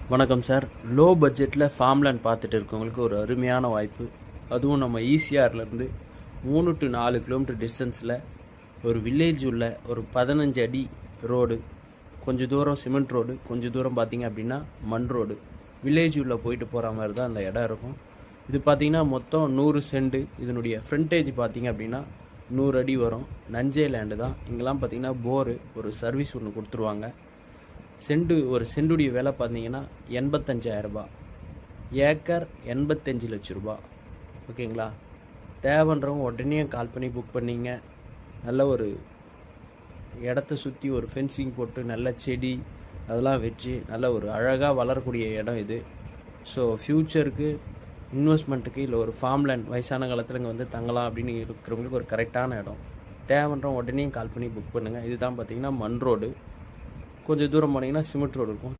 வணக்கம் sir. Low பட்ஜெட்டில் farmland பார்த்துட்டு இருக்கவங்களுக்கு ஒரு அருமையான வாய்ப்பு. அதுவும் நம்ம ஈசிஆர்லேருந்து 3 to 4 கிலோமீட்டர் டிஸ்டன்ஸில் ஒரு வில்லேஜ் உள்ள ஒரு 15 அடி ரோடு, கொஞ்சம் தூரம் சிமெண்ட் ரோடு, கொஞ்சம் தூரம் பார்த்திங்க அப்படின்னா மண் ரோடு, வில்லேஜ் உள்ள போயிட்டு போகிற மாதிரி தான் அந்த இடம் இருக்கும். இது பார்த்திங்கன்னா மொத்தம் 100 சென்ட். இதனுடைய ஃப்ரண்டேஜ் பார்த்திங்க அப்படின்னா 100 அடி வரும். நஞ்சை லேண்டு தான். இங்கெல்லாம் பார்த்திங்கன்னா போரு ஒரு சர்வீஸ் ஒன்று கொடுத்துருவாங்க. ஒரு சென்டுடைய விலை பார்த்தீங்கன்னா 85,000 ரூபா, ஏக்கர் 85 லட்ச ரூபா. ஓகேங்களா? தேவைன்றவங்க உடனே கால் பண்ணி புக் பண்ணிங்க. நல்ல ஒரு இடத்த சுற்றி ஒரு ஃபென்சிங் போட்டு நல்ல செடி அதெல்லாம் வச்சு நல்ல ஒரு அழகாக வளரக்கூடிய இடம் இது. ஸோ ஃப்யூச்சருக்கு இன்வெஸ்ட்மெண்ட்டுக்கு இல்லை ஒரு ஃபார்ம்லேண்ட் வயசான காலத்தில் இங்கே வந்து தங்கலாம் அப்படின்னு இருக்கிறவங்களுக்கு ஒரு கரெக்டான இடம். தேவைன்றவங்க உடனே கால் பண்ணி புக் பண்ணுங்கள். இதுதான் பார்த்தீங்கன்னா மண் ரோடு. கொஞ்சம் தூரம் போனீங்கன்னா சிமெண்ட் ரோடு இருக்கும்.